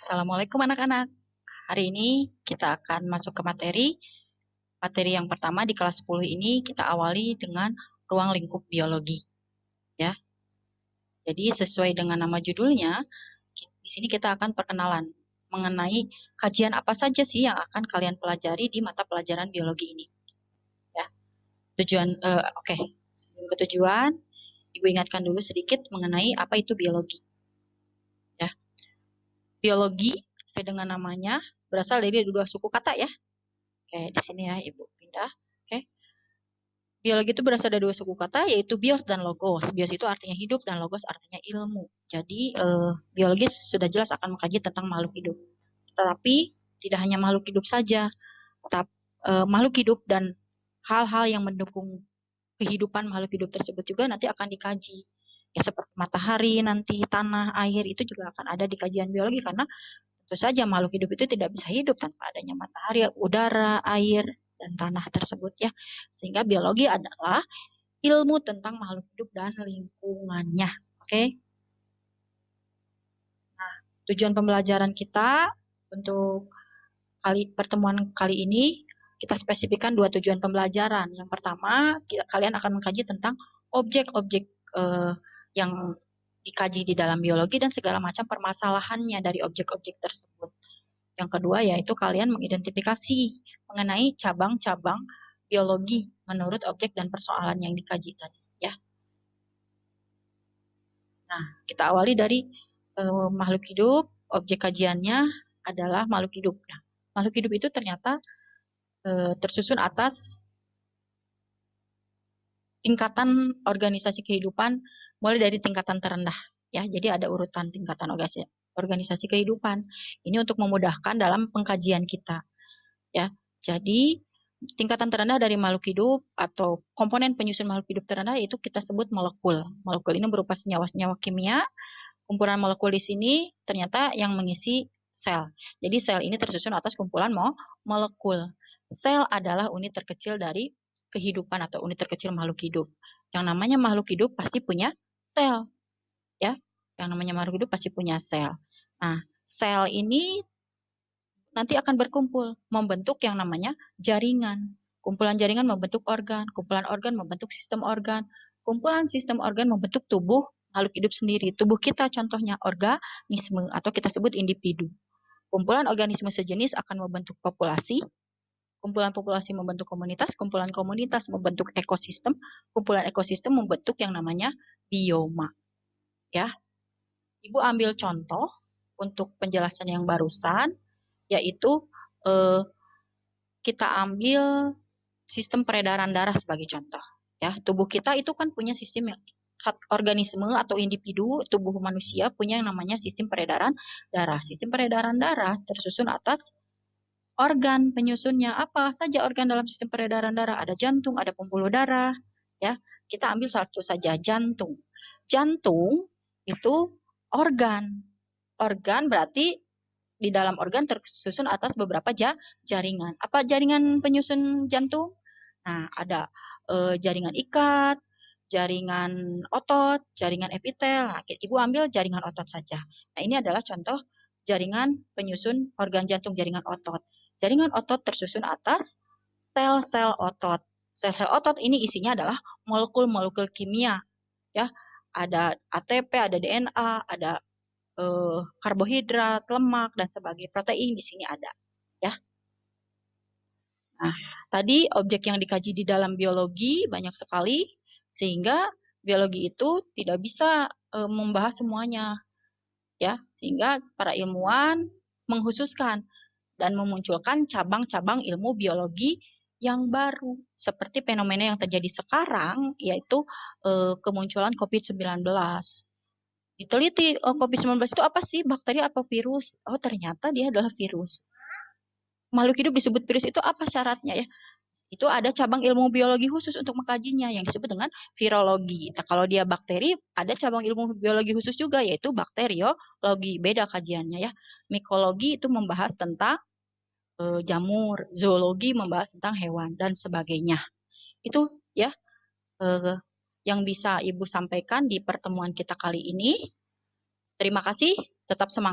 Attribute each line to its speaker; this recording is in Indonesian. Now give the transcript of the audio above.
Speaker 1: Assalamualaikum anak-anak. Hari ini kita akan masuk ke materi. Materi yang pertama di kelas 10 ini kita awali dengan ruang lingkup biologi. Ya. Jadi sesuai dengan nama judulnya, di sini kita akan perkenalan mengenai kajian apa saja sih yang akan kalian pelajari di mata pelajaran biologi ini. Ya. Oke. Sebelum ke tujuan, Ibu ingatkan dulu sedikit mengenai apa itu biologi. Ya. Biologi sesuai dengan namanya berasal dari dua suku kata ya. Oke, di sini ya Ibu pindah. Oke. Biologi itu berasal dari dua suku kata yaitu bios dan logos. Bios itu artinya hidup dan logos artinya ilmu. Jadi biologi sudah jelas akan mengkaji tentang makhluk hidup. Tetapi tidak hanya makhluk hidup saja, tetapi makhluk hidup dan hal-hal yang mendukung kehidupan makhluk hidup tersebut juga nanti akan dikaji. Ya seperti matahari nanti, tanah, air itu juga akan ada di kajian biologi karena tentu saja makhluk hidup itu tidak bisa hidup tanpa adanya matahari, udara, air, dan tanah tersebut ya. Sehingga biologi adalah ilmu tentang makhluk hidup dan lingkungannya. Oke. Nah, tujuan pembelajaran kita untuk pertemuan kali ini kita spesifikkan dua tujuan pembelajaran. Yang pertama, kalian akan mengkaji tentang objek-objek yang dikaji di dalam biologi dan segala macam permasalahannya dari objek-objek tersebut. Yang kedua yaitu kalian mengidentifikasi mengenai cabang-cabang biologi menurut objek dan persoalan yang dikaji tadi ya. Nah, kita awali dari makhluk hidup. Objek kajiannya adalah makhluk hidup. Nah, makhluk hidup itu ternyata tersusun atas tingkatan organisasi kehidupan mulai dari tingkatan terendah ya. Jadi ada urutan tingkatan organisasi kehidupan. Ini untuk memudahkan dalam pengkajian kita ya. Jadi tingkatan terendah dari makhluk hidup atau komponen penyusun makhluk hidup terendah itu kita sebut molekul. Molekul ini berupa senyawa-senyawa kimia. Kumpulan molekul di sini ternyata yang mengisi sel. Jadi sel ini tersusun atas kumpulan molekul. Sel adalah unit terkecil dari kehidupan atau unit terkecil makhluk hidup. Yang namanya makhluk hidup pasti punya sel. Ya, yang namanya makhluk hidup pasti punya sel. Nah, sel ini nanti akan berkumpul membentuk yang namanya jaringan. Kumpulan jaringan membentuk organ, kumpulan organ membentuk sistem organ, kumpulan sistem organ membentuk tubuh makhluk hidup sendiri. Tubuh kita contohnya organisme atau kita sebut individu. Kumpulan organisme sejenis akan membentuk populasi, kumpulan populasi membentuk komunitas, kumpulan komunitas membentuk ekosistem, kumpulan ekosistem membentuk yang namanya bioma. Ya, Ibu ambil contoh untuk penjelasan yang barusan, yaitu kita ambil sistem peredaran darah sebagai contoh. Ya, tubuh kita itu kan punya sistem organisme atau individu tubuh manusia punya yang namanya sistem peredaran darah. Sistem peredaran darah tersusun atas organ penyusunnya. Apa saja organ dalam sistem peredaran darah? Ada jantung, ada pembuluh darah. Ya, kita ambil satu saja jantung. Jantung itu organ. Organ berarti di dalam organ tersusun atas beberapa jaringan. Apa jaringan penyusun jantung? Nah, ada jaringan ikat, jaringan otot, jaringan epitel. Nah, Ibu ambil jaringan otot saja. Nah, ini adalah contoh jaringan penyusun organ jantung, jaringan otot. Jaringan otot tersusun atas sel-sel otot. Sel-sel otot ini isinya adalah molekul-molekul kimia. Ya, ada ATP, ada DNA, ada karbohidrat, lemak, dan sebagainya. Protein di sini ada. Ya. Nah, tadi objek yang dikaji di dalam biologi banyak sekali, sehingga biologi itu tidak bisa membahas semuanya. Ya, sehingga para ilmuwan mengkhususkan dan memunculkan cabang-cabang ilmu biologi yang baru. Seperti fenomena yang terjadi sekarang, yaitu kemunculan COVID-19. Diteliti COVID-19 itu apa sih? Bakteri apa virus? Oh, ternyata dia adalah virus. Makhluk hidup disebut virus itu apa syaratnya ya? Itu ada cabang ilmu biologi khusus untuk mengkajinya yang disebut dengan virologi. Nah, kalau dia bakteri, ada cabang ilmu biologi khusus juga yaitu bakteriologi. Beda kajiannya ya. Mikologi itu membahas tentang jamur, zoologi membahas tentang hewan dan sebagainya. Itu ya yang bisa Ibu sampaikan di pertemuan kita kali ini. Terima kasih, tetap semangat.